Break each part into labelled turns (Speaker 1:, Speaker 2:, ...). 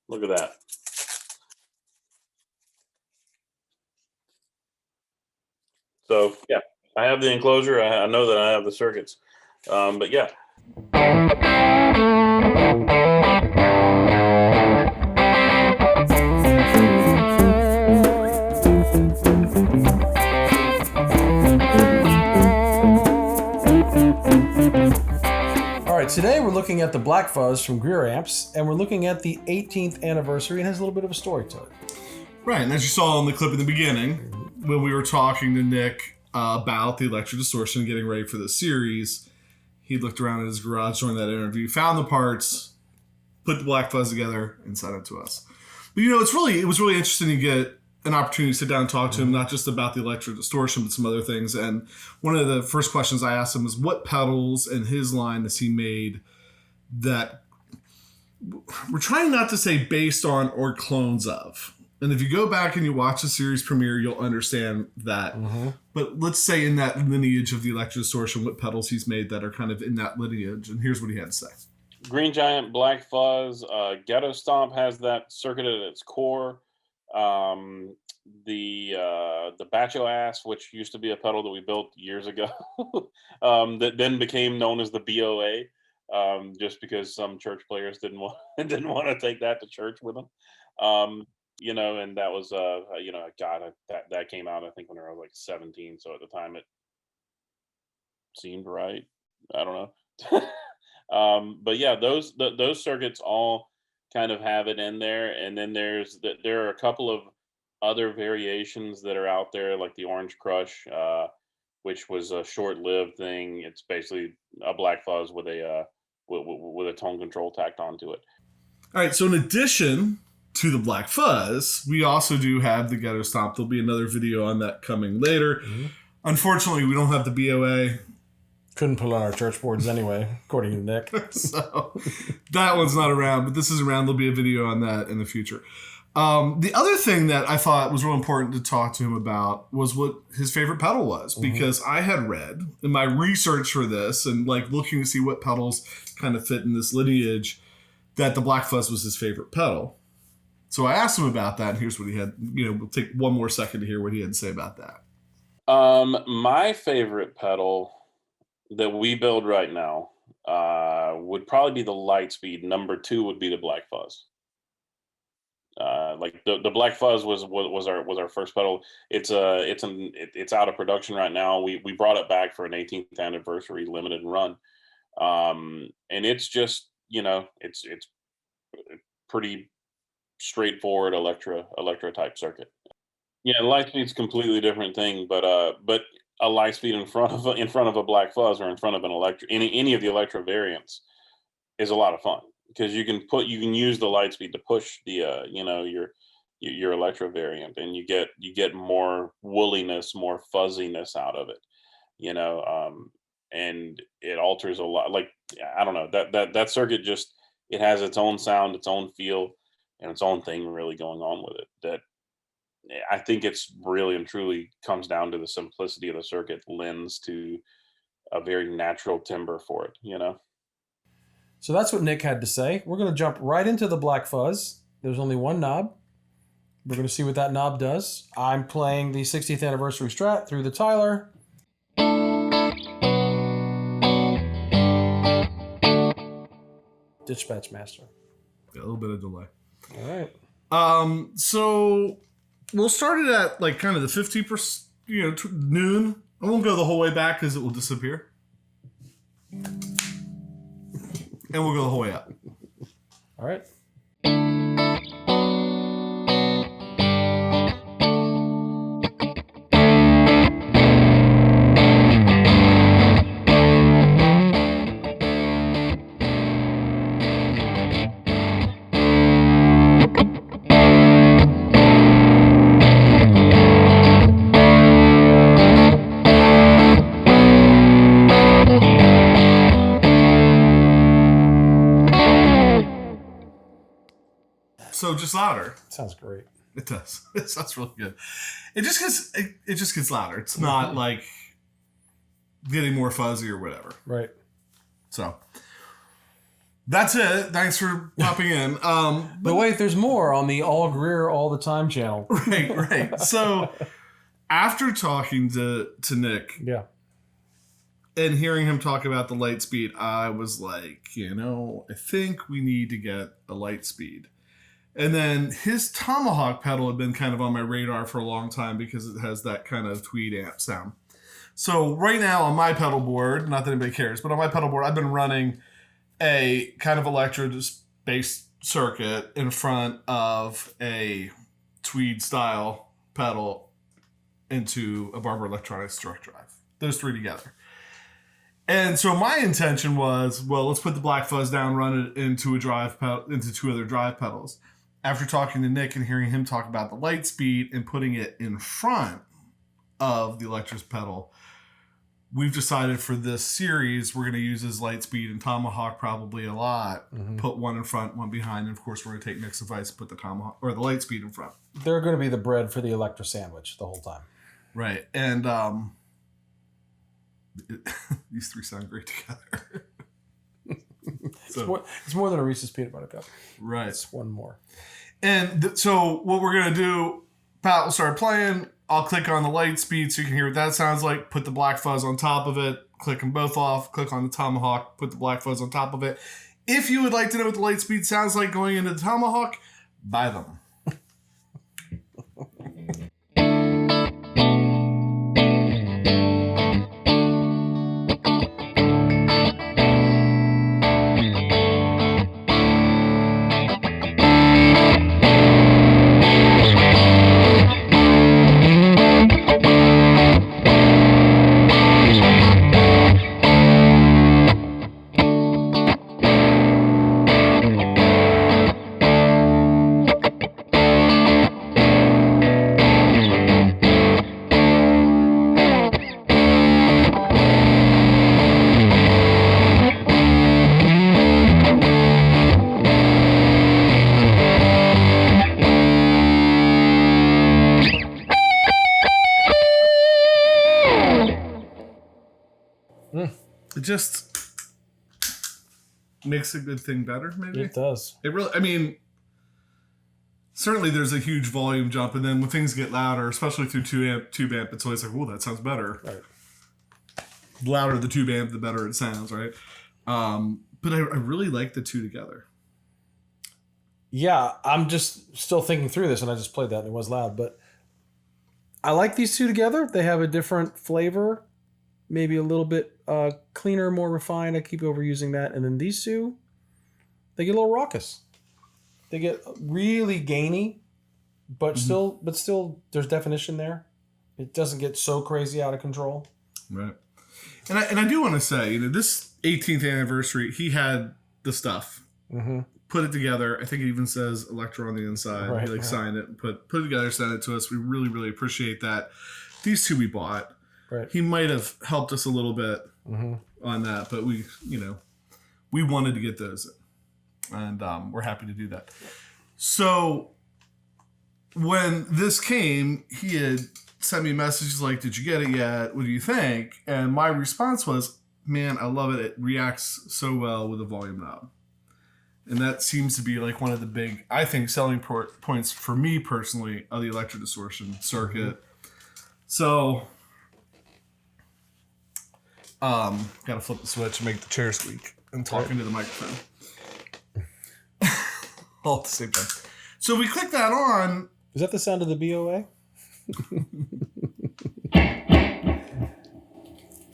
Speaker 1: Look at that. So yeah, I have the enclosure. I know that I have the circuits, but yeah.
Speaker 2: All right, today we're looking at the Black Fuzz from Greer Amps, and we're looking at the 18th anniversary, and has a little bit of a story to it.
Speaker 3: Right, and as you saw in the clip in the beginning, when we were talking to Nick about the Electra distortion and getting ready for the series, he looked around in his garage during that interview, found the parts, put the Black Fuzz together, and sent it to us. But it was really interesting to get an opportunity to sit down and talk to him, not just about the Electra distortion, but some other things. And one of the first questions I asked him was what pedals in his line has he made that we're trying not to say based on or clones of. And if you go back and you watch the series premiere, you'll understand that. Mm-hmm. But let's say in that lineage of the Electra distortion, what pedals he's made that are kind of in that lineage. And here's what he had to say.
Speaker 1: Green Giant, Black Fuzz, Ghetto Stomp has that circuit at its core. The Bacho Ass, which used to be a pedal that we built years ago, that then became known as the BOA, just because some church players didn't want to take that to church with them. And that was that came out I think when I was like 17, so at the time it seemed right. I don't know. But yeah, those circuits all kind of have it in there, and then there are a couple of other variations that are out there, like the Orange Crush, which was a short-lived thing. It's basically a Black Fuzz with a tone control tacked onto it.
Speaker 3: All right, so in addition to the Black Fuzz, we also do have the Ghetto Stomp. There'll be another video on that coming later. Mm-hmm. Unfortunately, we don't have the BOA.
Speaker 2: Couldn't put on our church boards anyway, according to Nick.
Speaker 3: So that one's not around, but this is around. There'll be a video on that in the future. The other thing that I thought was real important to talk to him about was what his favorite pedal was, because I had read in my research for this and like looking to see what pedals kind of fit in this lineage that the Black Fuzz was his favorite pedal. So I asked him about that, and here's what he had. We'll take one more second to hear what he had to say about that.
Speaker 1: My favorite pedal that we build right now would probably be the Lightspeed. Number 2 would be the Black Fuzz. Like the Black Fuzz was our first pedal. It's out of production right now. We brought it back for an 18th anniversary limited run, and it's just it's pretty straightforward Electra type circuit. Yeah, Lightspeed's a completely different thing, but a Lightspeed in front of a Black Fuzz or in front of an Electra, any of the Electra variants is a lot of fun. Because you can use the Lightspeed to push the your Electra variant, and you get more woolliness, more fuzziness out of it, and it alters a lot. Like I don't know, that circuit just it has its own sound, its own feel, and its own thing really going on with it. That I think it's really and truly comes down to the simplicity of the circuit lends to a very natural timbre for it.
Speaker 2: So that's what Nick had to say. We're going to jump right into the Black Fuzz. There's only one knob. We're going to see what that knob does. I'm playing the 60th anniversary Strat through the Tyler. Dispatch Master.
Speaker 3: Yeah, a little bit of delay.
Speaker 2: All right.
Speaker 3: So we'll start it at like kind of the 50%, noon. I won't go the whole way back because it will disappear. And we'll go the whole way up.
Speaker 2: All right.
Speaker 3: So just louder.
Speaker 2: Sounds great.
Speaker 3: It does. It sounds really good. It just gets louder. It's not like getting more fuzzy or whatever.
Speaker 2: Right.
Speaker 3: So That's it. Thanks for popping in.
Speaker 2: But wait, there's more on the All Greer All the Time channel.
Speaker 3: Right. So after talking to Nick,
Speaker 2: Yeah.
Speaker 3: and hearing him talk about the Lightspeed, I was like, I think we need to get a Lightspeed. And then his Tomahawk pedal had been kind of on my radar for a long time because it has that kind of tweed amp sound. So right now on my pedal board, not that anybody cares, but on my pedal board, I've been running a kind of Electra bass circuit in front of a tweed style pedal into a Barber Electronics direct drive. Those three together. And so my intention was, well, let's put the Black Fuzz down, run it into into two other drive pedals. After talking to Nick and hearing him talk about the Lightspeed and putting it in front of the Electra's pedal, we've decided for this series, we're going to use his Lightspeed and Tomahawk probably a lot.
Speaker 2: Mm-hmm.
Speaker 3: Put one in front, one behind. And of course, we're going to take Nick's advice and put the Tomahawk or the Lightspeed in front.
Speaker 2: They're going to be the bread for the Electra sandwich the whole time.
Speaker 3: Right. And these three sound great together.
Speaker 2: It's more than a Reese's peanut butter cup.
Speaker 3: Right.
Speaker 2: It's one more.
Speaker 3: And so what we're going to do, Pat will start playing. I'll click on the Lightspeed so you can hear what that sounds like. Put the Black Fuzz on top of it. Click them both off. Click on the Tomahawk. Put the Black Fuzz on top of it. If you would like to know what the Lightspeed sounds like going into the Tomahawk, buy them. It just makes a good thing better, maybe?
Speaker 2: It does.
Speaker 3: It really, I mean, certainly there's a huge volume jump, and then when things get louder, especially through tube amp, it's always like, oh, that sounds better.
Speaker 2: Right.
Speaker 3: The louder the tube amp, the better it sounds, right? But I really like the two together.
Speaker 2: Yeah, I'm just still thinking through this, and I just played that, and it was loud, but I like these two together. They have a different flavor, maybe a little bit cleaner, more refined. I keep overusing that. And then these two, they get a little raucous. They get really gainy, but still there's definition there. It doesn't get so crazy out of control.
Speaker 3: Right. And I do want to say, this 18th anniversary, he had the stuff.
Speaker 2: Mm-hmm.
Speaker 3: Put it together. I think it even says Electra on the inside.
Speaker 2: Right,
Speaker 3: He signed it and put it together, sent it to us. We really, really appreciate that. These two we bought.
Speaker 2: Right.
Speaker 3: He might have helped us a little bit on that, but we wanted to get those, and we're happy to do that. So when this came, he had sent me messages like, "Did you get it yet? What do you think?" And my response was, "Man, I love it. It reacts so well with a volume knob." And that seems to be like one of the big, I think, selling points for me personally of the Electra distortion circuit. So, gotta flip the switch and make the chair squeak and talk into the microphone. All at the same time. So we click that on.
Speaker 2: Is that the sound of the BOA?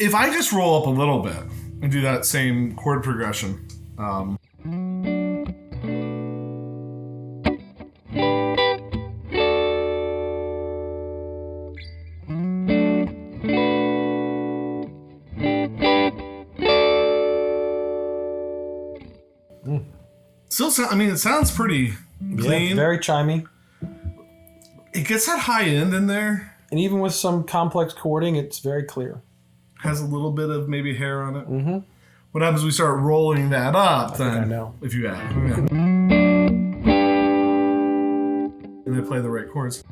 Speaker 3: If I just roll up a little bit and do that same chord progression, it sounds pretty clean.
Speaker 2: Yeah, very chimey.
Speaker 3: It gets that high end in there.
Speaker 2: And even with some complex chording, it's very clear.
Speaker 3: Has a little bit of maybe hair on it.
Speaker 2: Mm-hmm.
Speaker 3: What happens when we start rolling that up, then?
Speaker 2: I know.
Speaker 3: If you add. Yeah. And they play the right chords.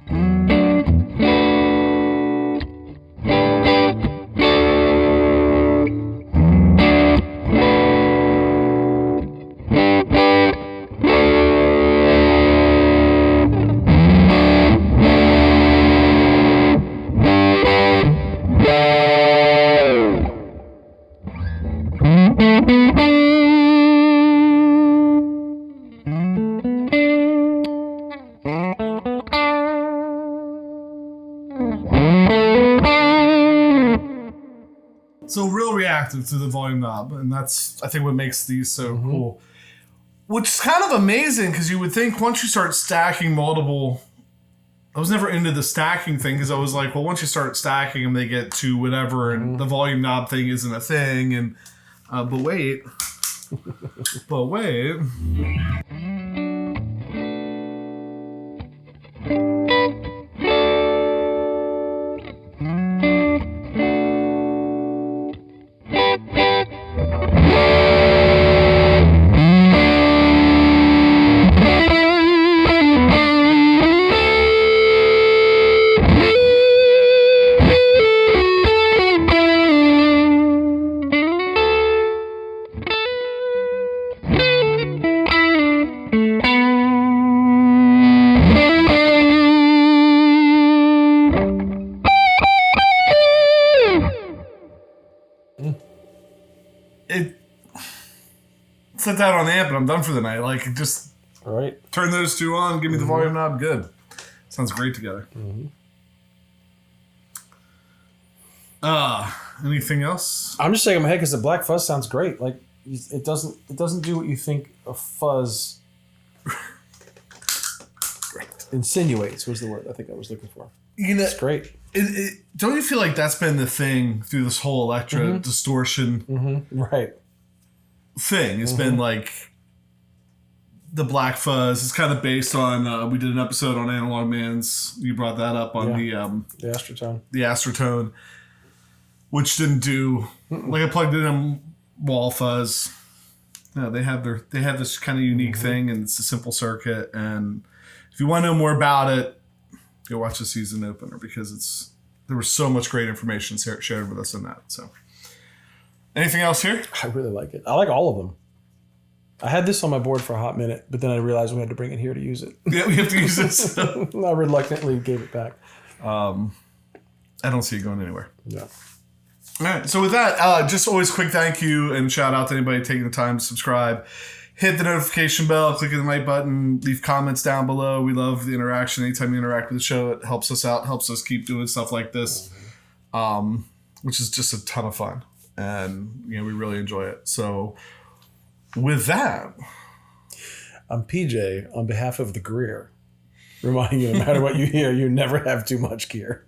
Speaker 3: active through the volume knob, and that's, I think, what makes these so cool. Which is kind of amazing, because you would think once you start stacking multiple... I was never into the stacking thing, because I was like, well, once you start stacking them, they get to whatever, and the volume knob thing isn't a thing. And but wait. But wait. Set that on the amp and I'm done for the night. Like, just turn those two on, give me the volume knob, good. Sounds great together. Anything else?
Speaker 2: I'm just shaking my head because the Black Fuzz sounds great. Like, it doesn't do what you think a fuzz insinuates was the word I think I was looking for.
Speaker 3: You know,
Speaker 2: it's great.
Speaker 3: Don't you feel like that's been the thing through this whole Electra distortion thing? It's been like the Black Fuzz. It's kind of based on, we did an episode on Analog Man's. You brought that up on the
Speaker 2: Astrotone.
Speaker 3: The Astrotone, which didn't do, like I plugged it in wall fuzz. No, they have this kind of unique thing, and it's a simple circuit. And if you want to know more about it, go watch the season opener, because there was so much great information shared with us in that. So, anything else here?
Speaker 2: I really like it. I like all of them. I had this on my board for a hot minute, but then I realized we had to bring it here to use it.
Speaker 3: Yeah, we have to use this.
Speaker 2: I reluctantly gave it back.
Speaker 3: I don't see it going anywhere.
Speaker 2: Yeah.
Speaker 3: All right. So with that, just always quick thank you and shout out to anybody taking the time to subscribe. Hit the notification bell, click the like button, leave comments down below. We love the interaction. Anytime you interact with the show, it helps us out, helps us keep doing stuff like this, which is just a ton of fun. And, we really enjoy it. So with that,
Speaker 2: I'm PJ on behalf of the Greer, reminding you no matter what you hear, you never have too much gear.